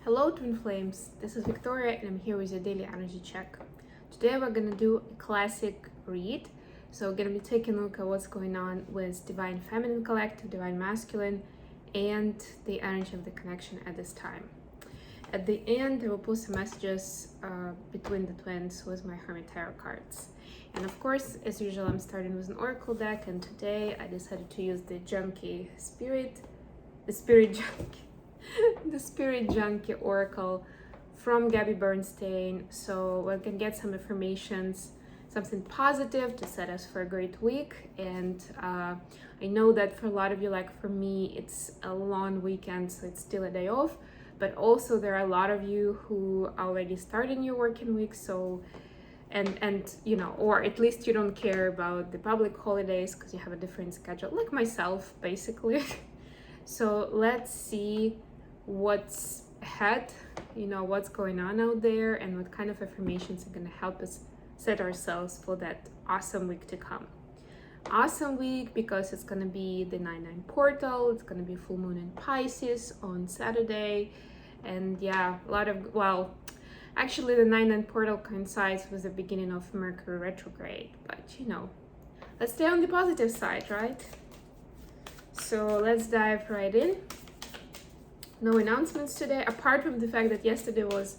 Hello Twin Flames, this is Victoria and I'm here with your daily energy check. Today we're gonna do a classic read. So we're gonna be taking a look at what's going on with Divine Feminine Collective, Divine Masculine, and the energy of the connection at this time. At the end, I will put some messages between the twins with my Hermit Tarot cards. And of course, as usual, I'm starting with an Oracle deck, and today I decided to use the Spirit Junkie Oracle from Gabby Bernstein, so we can get some affirmations, something positive to set us for a great week. And I know that for a lot of you, like for me, it's a long weekend, so it's still a day off, but also there are a lot of you who are already starting your working week, so and you know, or at least you don't care about the public holidays because you have a different schedule, like myself basically. So let's see what's ahead, you know, what's going on out there, and what kind of affirmations are going to help us set ourselves for that awesome week to come. Awesome week because it's going to be the 9/9 portal, it's going to be full moon in Pisces on Saturday, and yeah, a lot of, well, actually the 9/9 portal coincides with the beginning of Mercury retrograde, but you know, let's stay on the positive side, right? So let's dive right in. No announcements today, apart from the fact that yesterday was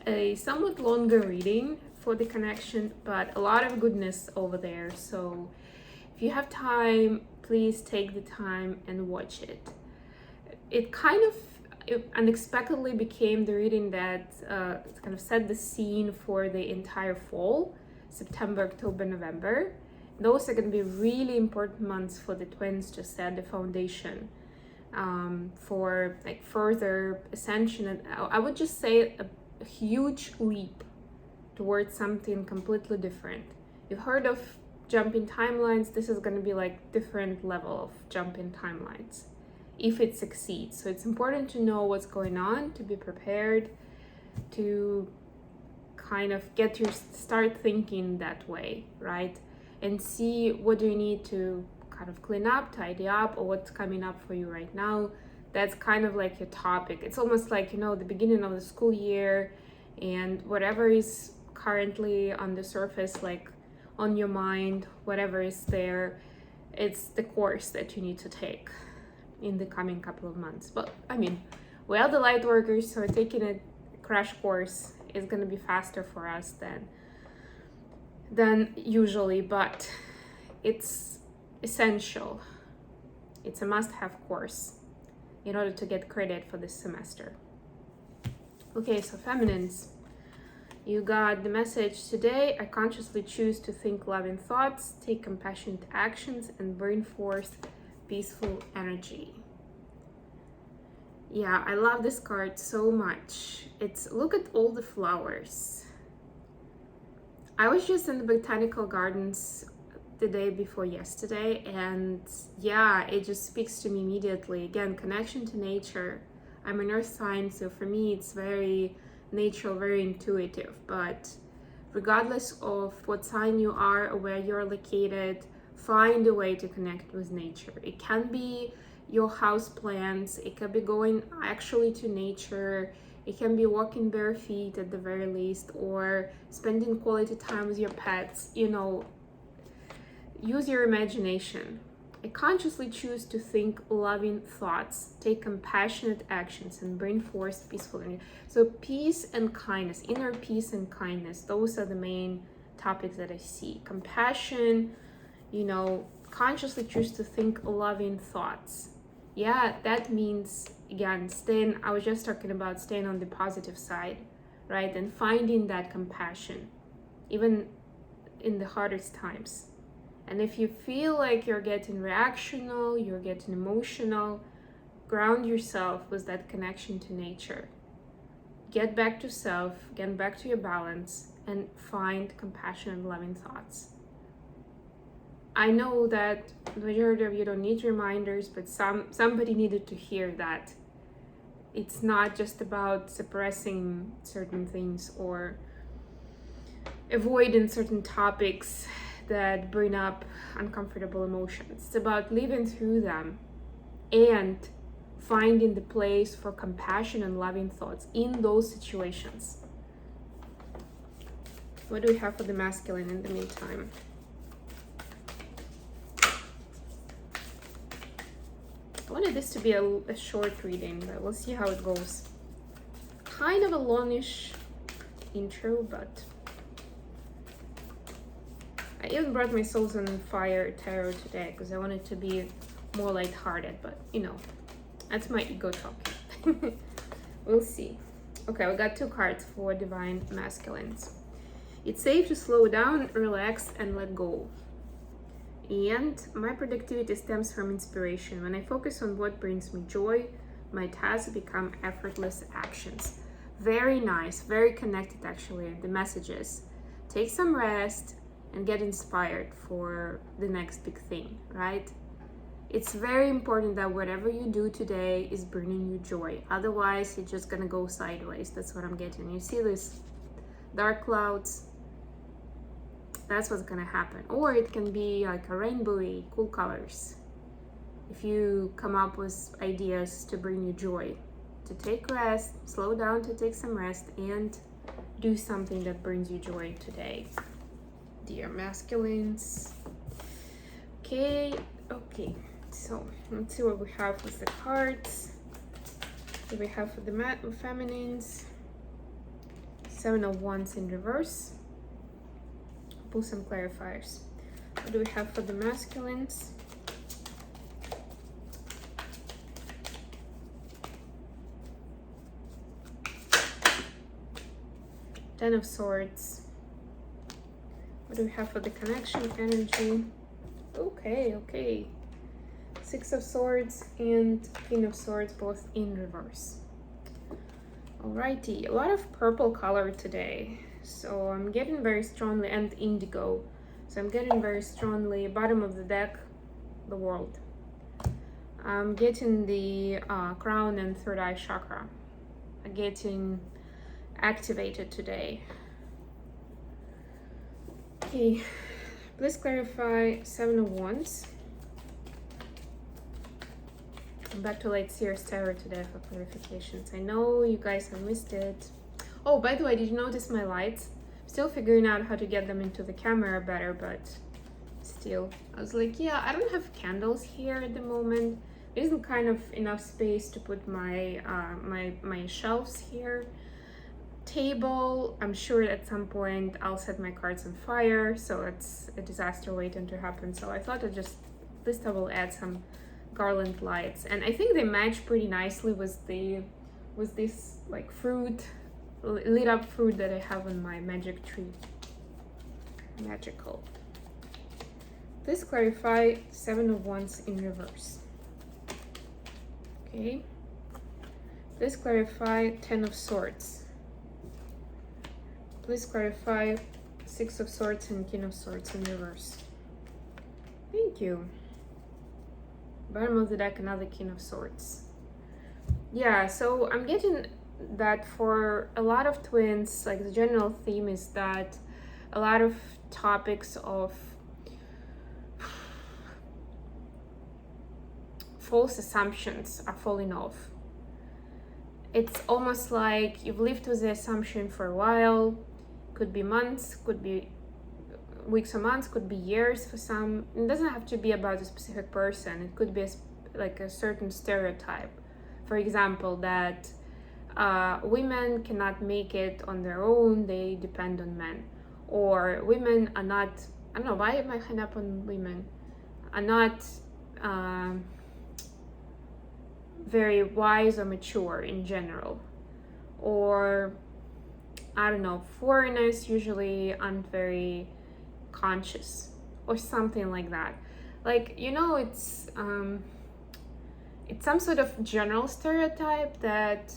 a somewhat longer reading for the connection, but a lot of goodness over there. So if you have time, please take the time and watch it. It unexpectedly became the reading that kind of set the scene for the entire fall, September, October, November. Those are going to be really important months for the twins to set the foundation for like further ascension, and I would just say a huge leap towards something completely different. You've heard of jumping timelines. This is going to be like different level of jumping timelines if it succeeds. So it's important to know what's going on, to be prepared, to kind of start thinking that way, right? And see what do you need to kind of clean up, tidy up, or what's coming up for you right now. That's kind of like your topic. It's almost like, you know, the beginning of the school year, and whatever is currently on the surface, like on your mind, whatever is there, it's the course that you need to take in the coming couple of months. But I mean, we are the light workers, so taking a crash course is going to be faster for us than usually, but it's essential. It's a must-have course in order to get credit for this semester. Okay, so feminines, you got the message today. I consciously choose to think loving thoughts, take compassionate actions, and bring forth peaceful energy. Yeah, I love this card so much. Look at all the flowers. I was just in the botanical gardens the day before yesterday, and yeah, it just speaks to me immediately. Again, connection to nature. I'm an earth sign, so for me it's very natural, very intuitive. But regardless of what sign you are or where you're located, find a way to connect with nature. It can be your house plants, it can be going actually to nature, it can be walking bare feet at the very least, or spending quality time with your pets, you know. Use your imagination. I consciously choose to think loving thoughts, take compassionate actions, and bring forth peaceful energy. So peace and kindness, inner peace and kindness, those are the main topics that I see. Compassion, you know, consciously choose to think loving thoughts. Yeah, that means, again, I was just talking about staying on the positive side, right? And finding that compassion, even in the hardest times. And if you feel like you're getting reactional, you're getting emotional, ground yourself with that connection to nature. Get back to self, get back to your balance, and find compassion and loving thoughts. I know that the majority of you don't need reminders, but somebody needed to hear that. It's not just about suppressing certain things or avoiding certain topics that bring up uncomfortable emotions. It's about living through them and finding the place for compassion and loving thoughts in those situations. What do we have for the masculine in the meantime? I wanted this to be a short reading, but we'll see how it goes. Kind of a longish intro, but I even brought my Souls on Fire tarot today because I wanted to be more lighthearted, but you know, that's my ego talking. We'll see. Okay, we got 2 cards for Divine Masculines. It's safe to slow down, relax, and let go. And my productivity stems from inspiration. When I focus on what brings me joy, my tasks become effortless actions. Very nice, very connected actually, the messages. Take some rest and get inspired for the next big thing, right? It's very important that whatever you do today is bringing you joy. Otherwise, you're just gonna go sideways. That's what I'm getting. You see these dark clouds? That's what's gonna happen. Or it can be like a rainbowy, cool colors. If you come up with ideas to bring you joy, to take rest, slow down to take some rest, and do something that brings you joy today, dear masculines. Okay. So let's see what we have with the cards. What do we have for the feminines? 7 of Wands in reverse. Pull some clarifiers. What do we have for the masculines? Ten of Swords. What do we have for the connection energy? Okay. 6 of Swords and King of Swords, both in reverse. Alrighty, a lot of purple color today. So I'm getting very strongly, and indigo. So I'm getting very strongly, bottom of the deck, the world. I'm getting the crown and third eye chakra. I'm getting activated today. Okay, please clarify 7 of Wands. I'm back to Light Seer's Tarot today for clarifications. I know you guys have missed it. Oh, by the way, did you notice my lights? Still figuring out how to get them into the camera better, but still. I was like, yeah, I don't have candles here at the moment. There isn't kind of enough space to put my my shelves here. Table, I'm sure at some point I'll set my cards on fire, so it's a disaster waiting to happen. So I thought this I will add some garland lights, and I think they match pretty nicely with this like fruit, lit up fruit that I have on my magic tree. Magical. Please clarify 7 of Wands in reverse. Okay. Please clarify 10 of Swords. Please clarify 6 of Swords and King of Swords in reverse. Thank you. Bottom of the deck, another King of Swords. Yeah, so I'm getting that for a lot of twins, like the general theme is that a lot of topics of false assumptions are falling off. It's almost like you've lived with the assumption for a while. Could be months, could be weeks or months, could be years for some. It doesn't have to be about a specific person. It could be like a certain stereotype. For example, that women cannot make it on their own, they depend on men. Or women are not, I don't know, why am I hung up on women? Are not very wise or mature in general. Or, I don't know, foreigners usually aren't very conscious or something like that. Like, you know, it's some sort of general stereotype that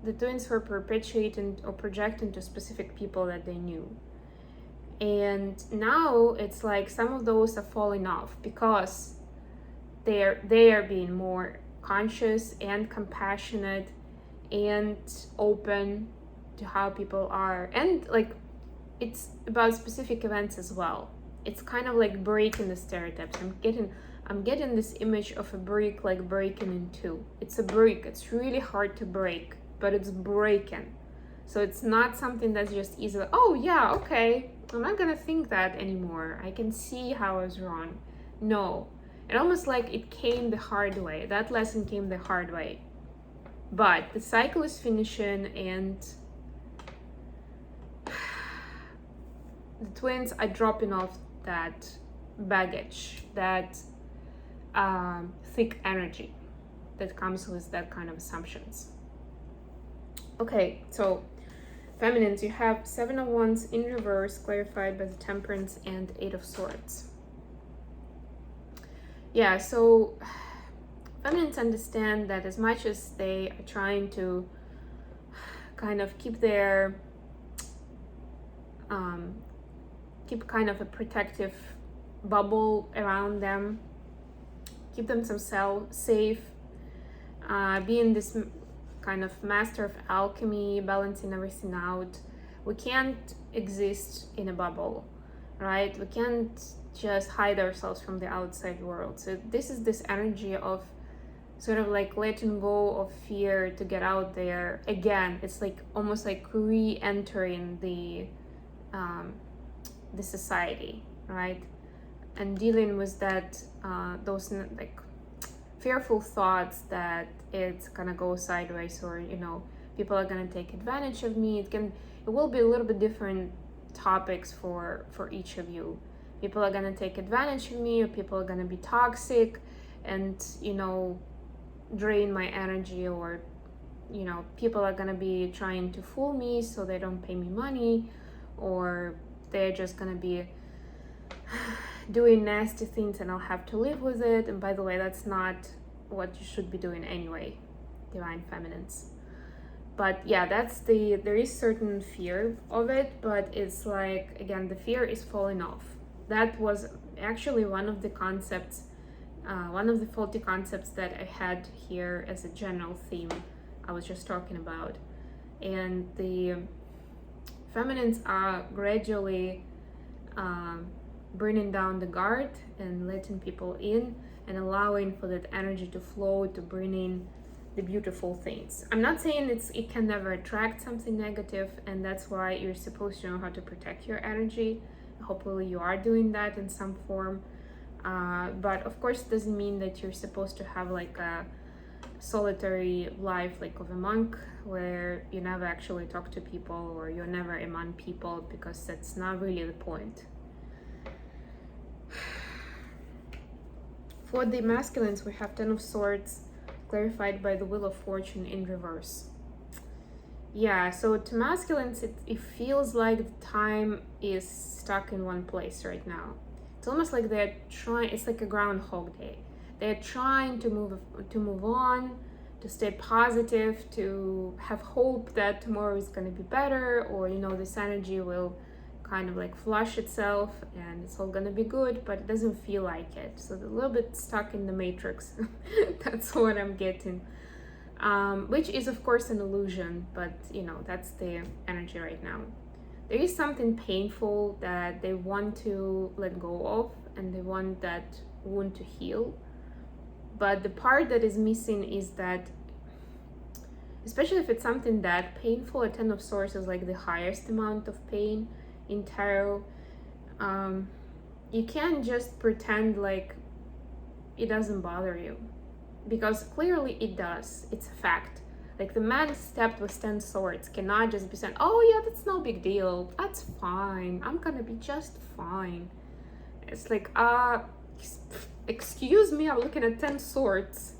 the twins were perpetuating or projecting to specific people that they knew. And now it's like some of those are falling off because they are being more conscious and compassionate and open to how people are, and like it's about specific events as well. It's kind of like breaking the stereotypes. I'm getting I'm getting this image of a brick like breaking in two. It's a brick, it's really hard to break, but it's breaking. So it's not something that's just easily, oh yeah, okay, I'm not gonna think that anymore. I can see how I was wrong. No, it almost like it came the hard way. That lesson came the hard way. But the cycle is finishing, and the twins are dropping off that baggage, that thick energy that comes with that kind of assumptions. Okay, so feminines, you have 7 of Wands in reverse, clarified by the Temperance and 8 of Swords. Yeah, so feminines understand that as much as they are trying to kind of keep their keep kind of a protective bubble around them, keep themselves safe, being this kind of master of alchemy, balancing everything out. We can't exist in a bubble, right? We can't just hide ourselves from the outside world. So this is this energy of sort of like letting go of fear to get out there. Again, it's like almost like re-entering the society, right? And dealing with that, those like fearful thoughts that it's gonna go sideways, or people are gonna take advantage of me. It will be a little bit different topics for each of you. People are gonna take advantage of me, or people are gonna be toxic and drain my energy, or people are gonna be trying to fool me so they don't pay me money, or they're just gonna be doing nasty things and I'll have to live with it. And by the way, that's not what you should be doing anyway, divine feminines. But yeah, there is certain fear of it, but it's like, again, the fear is falling off. That was actually one of the concepts, one of the faulty concepts that I had here as a general theme I was just talking about. And the feminines are gradually bringing down the guard and letting people in and allowing for that energy to flow, to bring in the beautiful things. I'm not saying it can never attract something negative, and that's why you're supposed to know how to protect your energy. Hopefully you are doing that in some form, but of course it doesn't mean that you're supposed to have like a solitary life like of a monk, where you never actually talk to people, or you're never among people, because that's not really the point. For the masculines, we have 10 of Swords, clarified by the Wheel of Fortune in reverse. Yeah, so to masculines, it feels like the time is stuck in one place right now. It's almost like they're trying, it's like a Groundhog Day. They're trying to move on, to stay positive, to have hope that tomorrow is going to be better, or this energy will kind of like flush itself and it's all gonna be good, but it doesn't feel like it. So they're a little bit stuck in the matrix. That's what I'm getting, which is of course an illusion, but that's the energy right now. There is something painful that they want to let go of, and they want that wound to heal. But the part that is missing is that, especially if it's something that painful, a 10 of Swords is like the highest amount of pain in tarot. You can't just pretend like it doesn't bother you, because clearly it does. It's a fact. Like the man stepped with 10 swords cannot just be saying, oh yeah, that's no big deal, that's fine, I'm gonna be just fine. It's like, excuse me, I'm looking at 10 swords,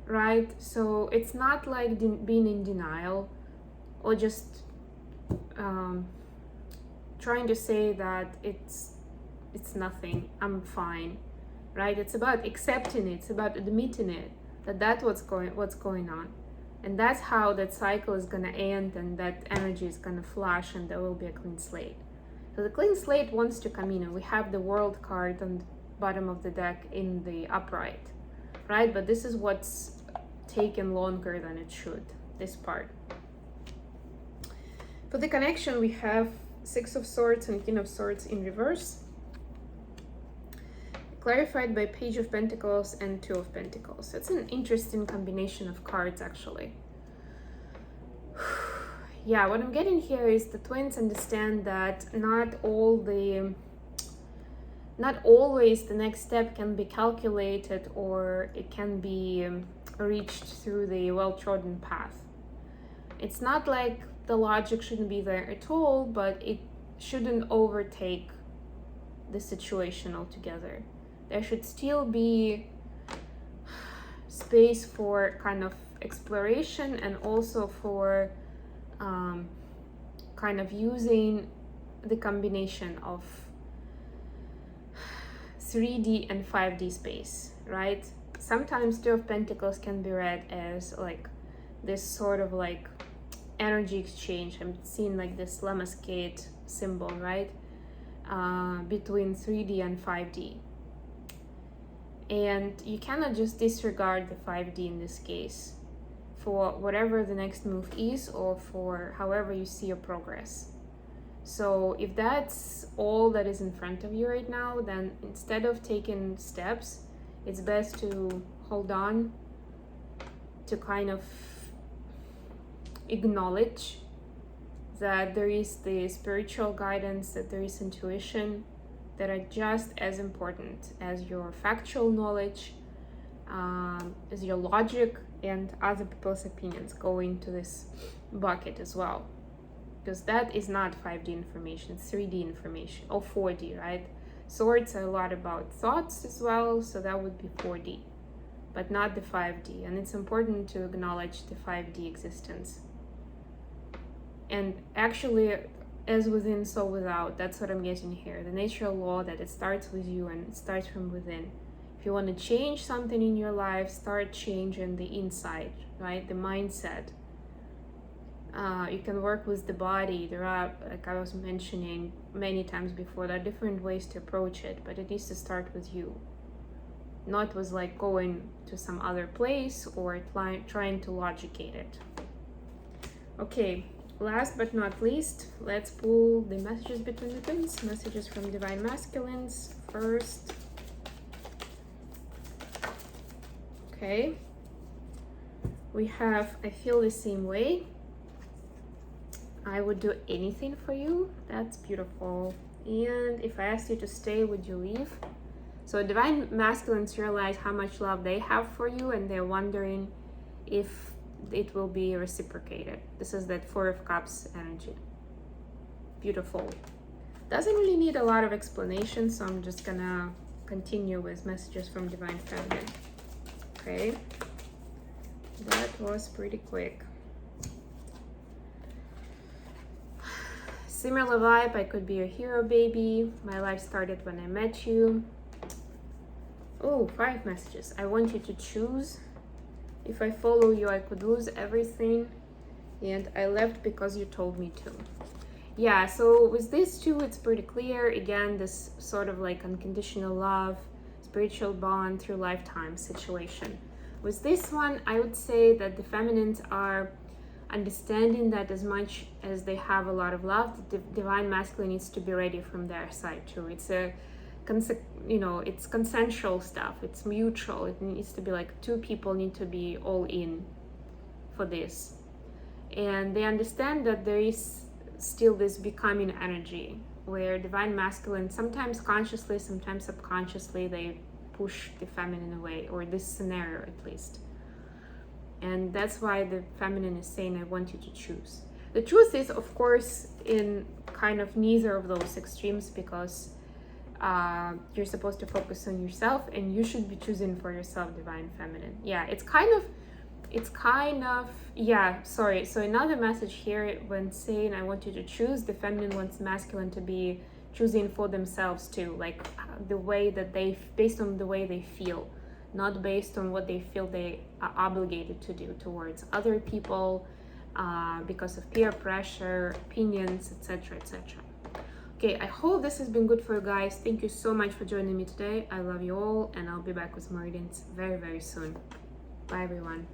right? So it's not like being in denial, or just trying to say that it's nothing, I'm fine, right? It's about accepting it, it's about admitting it, that's what's going on. And that's how that cycle is gonna end, and that energy is gonna flash, and there will be a clean slate. So the clean slate wants to come in, and we have the World card on the bottom of the deck in the upright, right? But this is what's taken longer than it should, this part. For the connection, we have 6 of Swords and King of Swords in reverse, clarified by Page of Pentacles and Two of Pentacles. It's an interesting combination of cards, actually. Yeah, what I'm getting here is the twins understand that not always the next step can be calculated, or it can be reached through the well-trodden path. It's not like the logic shouldn't be there at all, but it shouldn't overtake the situation altogether. There should still be space for kind of exploration, and also for kind of using the combination of 3D and 5D space, right? Sometimes Two of Pentacles can be read as like this sort of like energy exchange. I'm seeing like this Lemmascate symbol, right? Between 3D and 5D. And you cannot just disregard the 5D in this case for whatever the next move is, or for however you see your progress. So if that's all that is in front of you right now, then instead of taking steps, it's best to hold on, to kind of acknowledge that there is the spiritual guidance, that there is intuition, that are just as important as your factual knowledge, as your logic, and other people's opinions go into this bucket as well. Because that is not 5D information, it's 3D information, or 4D, right? Swords are a lot about thoughts as well, so that would be 4D, but not the 5D. And it's important to acknowledge the 5D existence. And actually, as within, so without, that's what I'm getting here. The natural law that it starts with you and it starts from within. If you want to change something in your life, start changing the inside, right? The mindset. You can work with the body. There are, like I was mentioning many times before, there are different ways to approach it, but it needs to start with you. Not with like going to some other place or trying to logicate it. Okay, last but not least, let's pull the messages between the twins. Messages from Divine Masculines first. Okay. We have, I feel the same way. I would do anything for you. That's beautiful. And if I asked you to stay, would you leave? So Divine Masculines realize how much love they have for you, and they're wondering if it will be reciprocated. This is that Four of Cups energy. Beautiful. Doesn't really need a lot of explanation, so I'm just gonna continue with messages from Divine Feminine. Okay. That was pretty quick. Similar vibe, I could be your hero, baby. My life started when I met you. Oh, 5 messages. I want you to choose. If I follow you, I could lose everything. And I left because you told me to. Yeah, so with these two, it's pretty clear. Again, this sort of like unconditional love, spiritual bond through lifetime situation. With this one, I would say that the feminines are understanding that as much as they have a lot of love, the Divine Masculine needs to be ready from their side too. It's it's consensual stuff. It's mutual. It needs to be like two people need to be all in for this. And they understand that there is still this becoming energy where Divine Masculine, sometimes consciously, sometimes subconsciously, they push the feminine away, or this scenario at least. And that's why the feminine is saying, I want you to choose. The truth is, of course, in kind of neither of those extremes, because you're supposed to focus on yourself, and you should be choosing for yourself, Divine Feminine. Yeah, it's kind of, yeah, sorry. So another message here, when saying I want you to choose, the feminine wants masculine to be choosing for themselves too, like the way that based on the way they feel, not based on what they feel they are obligated to do towards other people, because of peer pressure, opinions, etc., etc. Okay, I hope this has been good for you guys. Thank you so much for joining me today. I love you all, and I'll be back with more readings very, very soon. Bye, everyone.